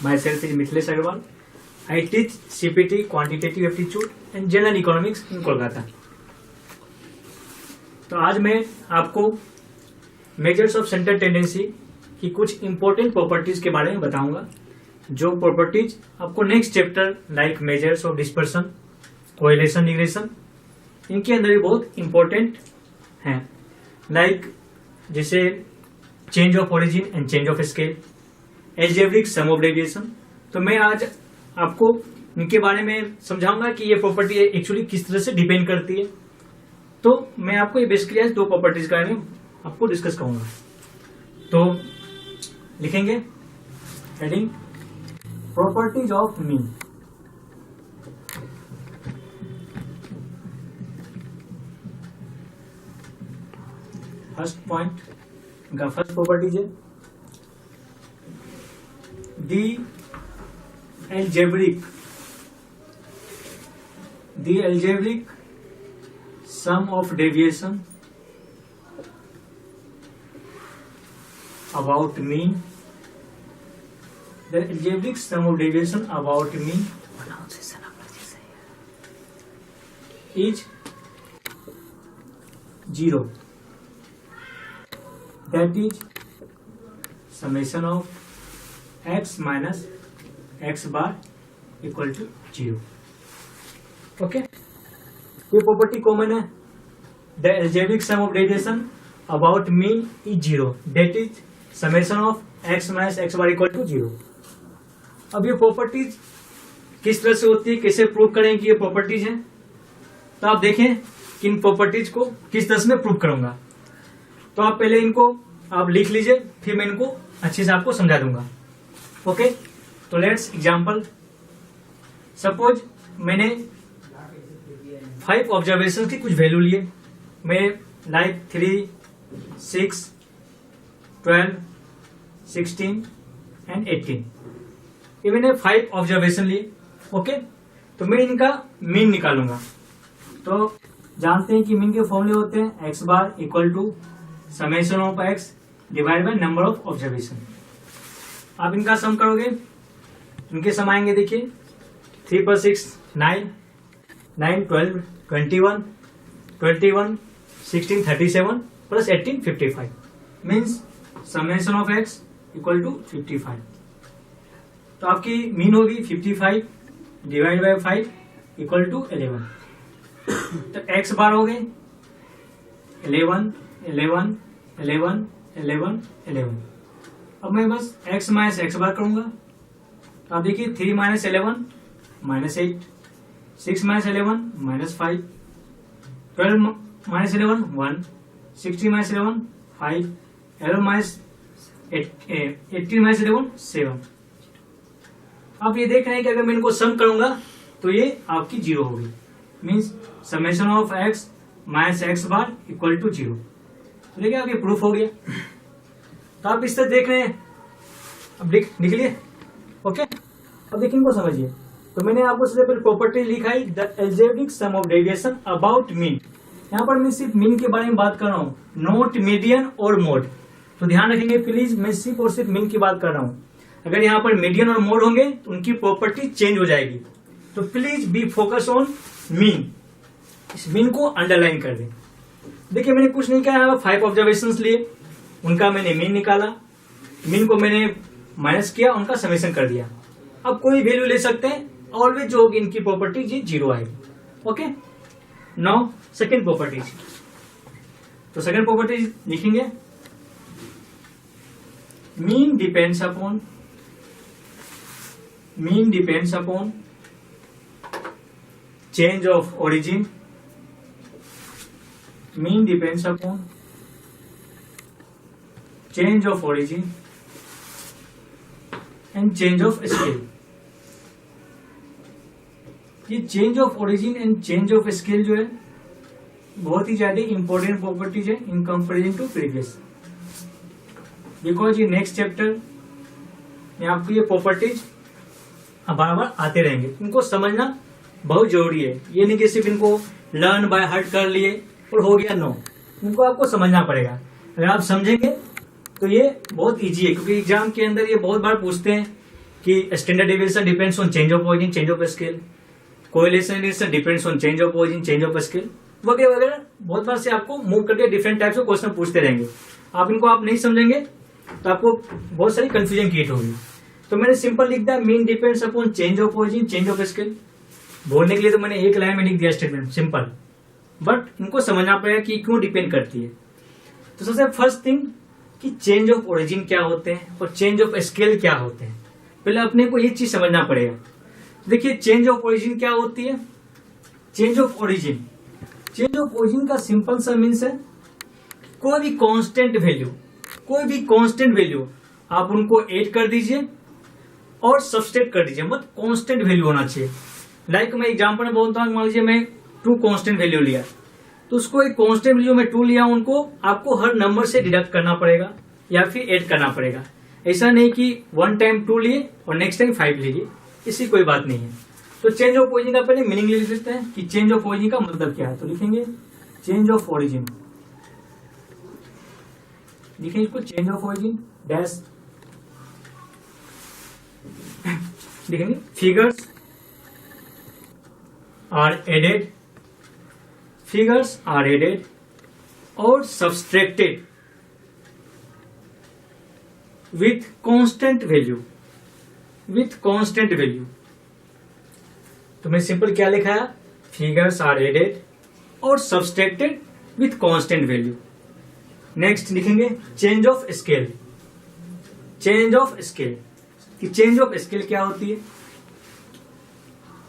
Myself is Mithilesh Agarwal. I teach CPT, Quantitative Aptitude and General Economics in Kolkata. तो आज मैं आपको measures of central tendency की कुछ इंपॉर्टेंट प्रॉपर्टीज के बारे में बताऊंगा, जो प्रॉपर्टीज आपको next chapter like measures of dispersion, correlation, regression, इनके अंदर भी बहुत इंपॉर्टेंट हैं, लाइक जैसे change of origin and change of scale, algebraic sum of deviation. तो मैं आज आपको इनके बारे में समझाऊंगा कि ये प्रॉपर्टी एक्चुअली किस तरह से डिपेंड करती है। तो मैं आपको ये बेसिकली आज दो प्रॉपर्टीज के बारे में आपको डिस्कस करूंगा। तो लिखेंगे heading properties of mean. First point, इनका फर्स्ट प्रॉपर्टीज है दी algebraic sum of deviation about mean, the algebraic sum of deviation about mean is 0. That is summation of x minus x bar equal to 0. Okay, ये property common है। The algebraic sum of deviation about mean is 0, that is summation of x minus x bar equal to 0। अब ये properties किस तरह से होती है, कैसे प्रूव करें कि ये प्रॉपर्टीज हैं, तो आप देखें कि इन प्रॉपर्टीज को किस तरह से मैं प्रूव करूंगा। तो आप पहले इनको आप लिख लीजिए, फिर मैं इनको अच्छे से आपको समझा दूंगा। ओके, तो लेट्स एग्जांपल। सपोज मैंने 5 ऑब्जर्वेशन की कुछ वैल्यू लिए, मैं लाइक 3, 6, 12, 16 एंड 18, ये मैंने 5 ऑब्जर्वेशन लिए। ओके, तो मैं इनका मीन निकालूंगा। तो जानते हैं कि मीन के फॉर्मूले होते हैं x bar equal to summation of x divide by number of observation. आप इनका सम करोगे, इनके सम आएंगे, देखिए 3 + 6 9, 9 12 21, 21 16 37 plus 18 55, means summation of x equal to 55। तो आपकी मीन होगी 55 डिवाइड बाय 5 इक्वल टू 11। तो एक्स बार हो गए 11 11 11 11 11। अब मैं बस x माइनस एक्स बार करूंगा। तो आप देखिए 3 - 11 -8, 6 - 11 -5, 12 - 11 1, 16 - 11 5, 11 - 18 - 11 7। आप ये देख रहे हैं कि अगर मैं इनको सम करूंगा तो ये आपकी 0 होगी, means summation of x minus x bar equal to 0। तो देखिए आप ये प्रूफ हो गया। तो आप इस तरह देख रहे हैं, अब लिख लिए। ओके, अब देखिए इनको समझिए। तो मैंने आपको सबसे पहले प्रॉपर्टी लिखाई the algebraic sum of deviation about mean. यहाँ पर मैं सिर्फ मीन के बारे में बात कर रहा हूँ, नॉट मीडियन और मोड। तो ध्यान रखेंगे प्लीज, मैं सिर्फ और सिर्फ मीन की बात कर रहा हूँ। अगर यहाँ पर मीडियन और मोड होंगे तो उनकी प्रॉपर्टी चेंज हो जाएगी। तो please be focus on mean, इस मीन को अंडरलाइन कर दें। देखिए मैंने कुछ नहीं किया, यहाँ 5 ऑब्जर्वेशन लिए, उनका मैंने मीन निकाला, मीन को मैंने माइनस किया, उनका समेशन कर दिया। अब कोई वैल्यू ले सकते हैं, ऑलवेज जो होगी इनकी प्रॉपर्टी ये 0 आएगी। Okay, now second properties. तो सेकेंड प्रॉपर्टीज लिखेंगे mean depends upon change of origin, mean depends upon change of origin and change of scale. ये change of origin and change of scale जो है बहुत ही ज्यादा इंपॉर्टेंट प्रॉपर्टीज है in comparison to previous, because ये next chapter में आपको ये प्रॉपर्टीज बार बार आते रहेंगे। इनको समझना बहुत जरूरी है। ये नहीं कि सिर्फ इनको लर्न बाय हार्ट कर लिए और हो गया, नो, इनको आपको समझना पड़ेगा। अगर आप समझेंगे तो ये बहुत इजी है, क्योंकि एग्जाम के अंदर ये बहुत बार पूछते हैं कि standard deviation depends on change of origin, change of scale, correlation depends on change of origin, change of scale, वगैरह वगैरह। बहुत बार से आपको मूव करके डिफरेंट टाइप्स के क्वेश्चन पूछते रहेंगे। आप इनको आप नहीं समझेंगे तो आपको बहुत सारी कंफ्यूजन क्रिएट होगी। तो मैंने सिंपल लिख दिया mean depends upon change of origin, change of scale. बोलने के लिए तो मैंने एक लाइन में लिख दिया स्टेटमेंट सिंपल, बट इनको समझना पड़ेगा कि क्यों डिपेंड करती है। तो सबसे फर्स्ट थिंग कि चेंज ऑफ ओरिजिन क्या होते हैं और चेंज ऑफ स्केल क्या होते हैं, पहले अपने को ये चीज समझना पड़ेगा। देखिए चेंज ऑफ ओरिजिन क्या होती है। Change of origin, change of origin का सिंपल सा मीन्स है कोई भी कांस्टेंट वैल्यू, कोई भी कांस्टेंट वैल्यू आप उनको ऐड कर दीजिए और सबस्ट्रैक्ट कर दीजिए, मतलब कांस्टेंट वैल्यू होना चाहिए। लाइक मैं एग्जांपल में बोलता हूँ, मान लीजिए मैं 2 कांस्टेंट वैल्यू लिया, तो उसको एक कांस्टेंट वैल्यू में 2 लिया, उनको आपको हर नंबर से डिडक्ट करना पड़ेगा या फिर ऐड करना पड़ेगा। ऐसा नहीं कि 1 टाइम 2 लिए और नेक्स्ट टाइम 5 लीजिए, इसकी कोई बात नहीं है। तो चेंज ऑफ ओरिजिन का पहले मीनिंग लिख लेते हैं कि चेंज ऑफ ओरिजिन का मतलब क्या है। तो लिखेंगे चेंज ऑफ ओरिजिन, लिखेंगे इसको चेंज ऑफ ओरिजिन डैश, लिखेंगे figures are added, figures are added और subtracted with constant value, with constant value. तो मैं सिंपल क्या लिखा है, फिगर्स आर एडेड और subtracted with constant value. Next लिखेंगे change of scale, change of scale कि चेंज ऑफ स्केल क्या होती है।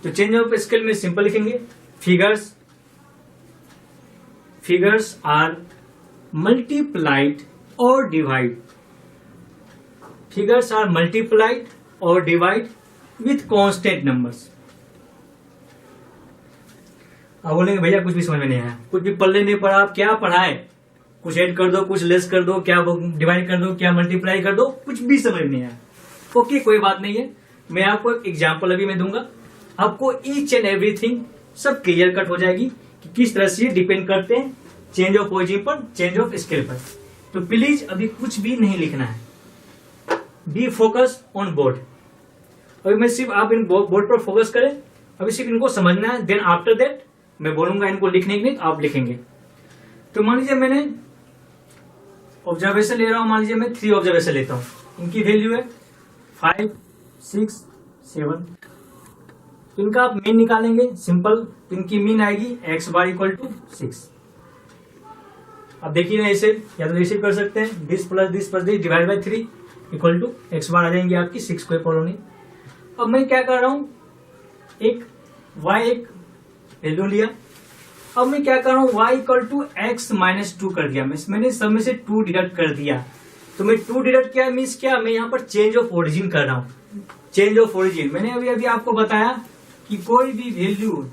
तो चेंज ऑफ स्केल में सिंपल लिखेंगे फिगर्स, फिगर्स आर मल्टीप्लाइड और डिवाइड, फिगर्स आर मल्टीप्लाइड और डिवाइड विथ कांस्टेंट नंबर्स। अब बोलेंगे भैया कुछ भी समझ में नहीं आया, कुछ भी पढ़ने नहीं पढ़ा, आप क्या पढ़ाए, कुछ ऐड कर दो, कुछ लेस कर दो, क्या डिवाइड कर दो, क्या मल्टीप्लाई कर दो, कुछ भी समझ में नहीं आया। ओके कोई बात नहीं है, मैं आपको एक एग्जांपल अभी मैं दूंगा, आपको ईच एंड एवरीथिंग सब क्लियर कट हो जाएगी कि किस तरह से डिपेंड करते हैं चेंज ऑफ ओरिजिन पर, चेंज ऑफ स्केल पर। तो प्लीज अभी कुछ भी नहीं लिखना है, बी फोकस ऑन बोर्ड। अभी मैं सिर्फ आप इन बोर्ड पर फोकस करें, अभी सिर्फ इनको समझना है, देन आफ्टर दैट मैं बोलूंगा इनको लिखने के लिए, आप लिखेंगे। तो मान लीजिए मैंने ऑब्जर्वेशन ले रहा हूं, मान लीजिए मैं 3 ऑब्जर्वेशन लेता हूं, इनकी वैल्यू है 5, 6, 7। इनका आप मीन निकालेंगे सिंपल, तो इनकी मीन आएगी x बार इक्वल टू 6। अब देखिए ना, इसे या तो रिसीव कर सकते हैं 20 plus 20 divide by 3 equal to x bar आ जाएंगे आपकी 6 कोई प्रॉब्लम नहीं। अब मैं क्या कर रहा हूं, एक y एक वैल्यू लिया, अब मैं क्या कर रहा हूँ y equal to x minus 2 कर दिया, मैंने सब में से 2 डिडक्ट कर दिया। तो मैं 2 डिडक्ट किया मीन्स क्या, मैं यहाँ पर चेंज ऑफ ओरिजिन कर रहा हूँ। चेंज ऑफ ओरिजिन मैंने अभी अभी आपको बताया कि कोई भी वैल्यू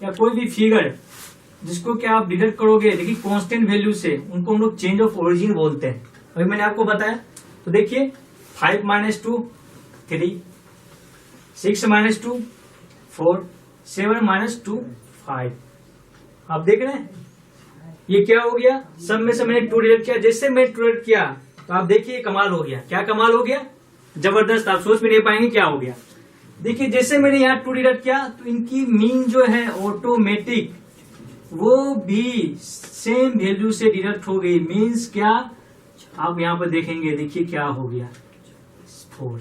या कोई भी फिगर जिसको क्या आप डिडक्ट करोगे, देखिए कांस्टेंट वैल्यू से, उनको हम लोग चेंज ऑफ ओरिजिन बोलते हैं। अभी मैंने आपको बताया, तो देखिए 5 माइनस 2 3, 6 माइनस 2 4, 7 माइनस 2 5। आप देख रहे हैं ये क्या हो गया, सब में से मैंने 2 डिडक्ट किया। जैसे मैं 2 डिडक्ट किया तो आप देखिए कमाल हो गया। क्या कमाल हो गया, जबरदस्त, आप सोच भी नहीं पाएंगे क्या हो गया। देखिए जैसे मैंने यहाँ 2 डिडक्ट किया तो इनकी मीन जो है ऑटोमेटिक वो भी सेम वैल्यू से डिडक्ट हो गई। मीन्स क्या, आप यहाँ पर देखेंगे, देखिए क्या हो गया 4।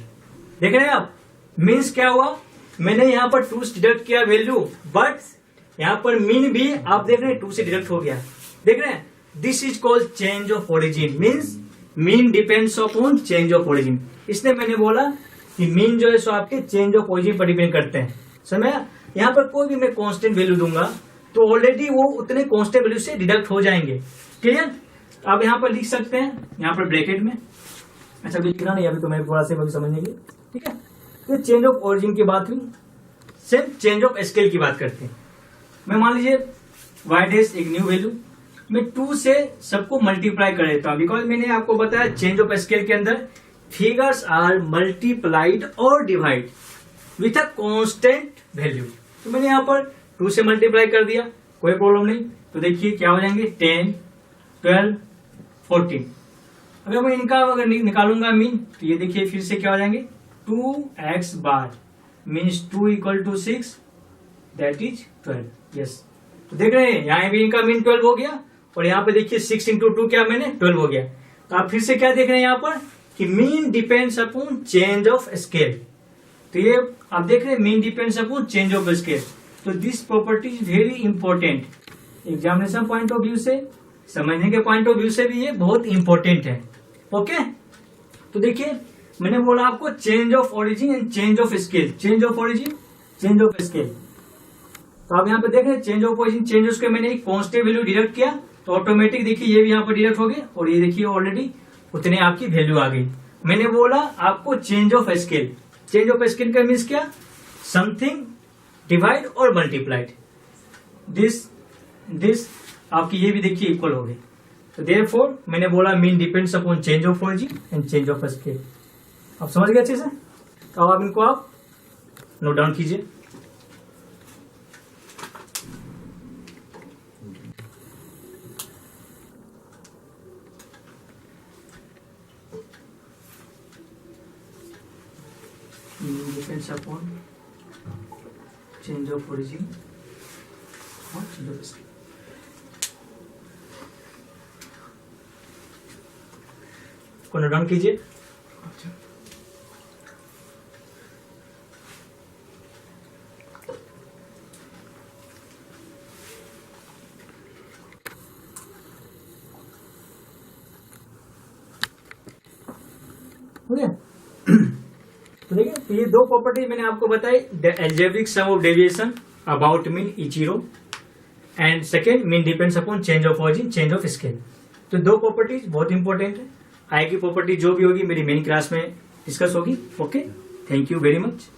देख रहे हैं आप, मीन्स क्या हुआ, मैंने यहाँ पर 2 से डिडक्ट किया वैल्यू, बट यहाँ पर मीन भी आप देख रहे हैं 2 से डिडक्ट हो गया। देख रहे हैं, this is called change of origin. Means mean depends upon change of origin. इसलिए मैंने बोला कि मीन जो है सो आपके चेंज ऑफ ओरिजिन पर डिपेंड करते हैं। समझ, यहाँ पर कोई भी मैं कांस्टेंट वैल्यू दूंगा तो ऑलरेडी वो उतने कांस्टेंट वैल्यू से डिडक्ट हो जाएंगे। क्लियर, आप यहाँ पर लिख सकते हैं, यहाँ पर ब्रैकेट में, अच्छा लिखना नहीं अभी तो मैं थोड़ा सा समझने की, ठीक है। तो चेंज ऑफ ओरिजिन की बात हुई, सेम चेंज ऑफ स्केल की बात करते हैं। मैं मान लीजिए y डैश एक न्यू वैल्यू, मैं 2 से सबको मल्टीप्लाई कर देता हूँ, बिकॉज मैंने आपको बताया चेंज ऑफ स्केल के अंदर फिगर्स आर मल्टीप्लाइड और divide with a constant value. तो मैंने यहाँ पर 2 से मल्टीप्लाई कर दिया, कोई प्रॉब्लम नहीं। तो देखिए क्या हो जाएंगे 10, 12, 14। अगर मैं इनका अगर निकालूंगा मीन, तो ये देखिए फिर से क्या हो जाएंगे 2x bar means 2 equal to 6 that is 12। Yes, तो देख रहे हैं यहाँ भी इनका मीन 12 हो गया और यहाँ पे देखिए 6 इंटू 2 क्या मैंने 12 हो गया। तो आप फिर से क्या देख रहे हैं यहाँ पर कि mean depends upon change of scale. तो ये आप देख रहे हैं mean depends upon change of scale. तो this property is very important examination point of view से, समझने के पॉइंट ऑफ व्यू से भी ये बहुत इंपॉर्टेंट है। ओके, तो देखिए मैंने बोला आपको change of origin and change of scale, change of origin change of scale. तो आप यहाँ पे देख रहे हैं चेंज ऑफ ओरिजिन चेंज उसके मैंने एक कांस्टेंट वैल्यू डिडक्ट किया तो ऑटोमेटिक देखिए ये भी यहाँ पर डिडक्ट हो गए और ये देखिए ऑलरेडी उतने आपकी वैल्यू आ गई। मैंने बोला आपको change of scale, change of scale का मीन्स क्या, समथिंग डिवाइड और मल्टीप्लाइड, दिस आपकी ये भी देखिए इक्वल हो गई। तो देयरफॉर मैंने बोला mean depends upon change of origin and change of scale. आप समझ गए अच्छे से? तो अब इनको आप नोट डाउन कीजिए। Depends upon change of origin or change of scale. को नोट डाउन कीजिए। हो गया? तो देखिए तो ये दो प्रॉपर्टी मैंने आपको बताई, the algebraic sum of deviation about mean is zero and second mean depends upon change of origin change of scale. तो दो प्रॉपर्टीज बहुत इंपॉर्टेंट है। आगे की प्रॉपर्टी जो भी होगी मेरी मेन क्लास में डिस्कस होगी। Okay, thank you very much.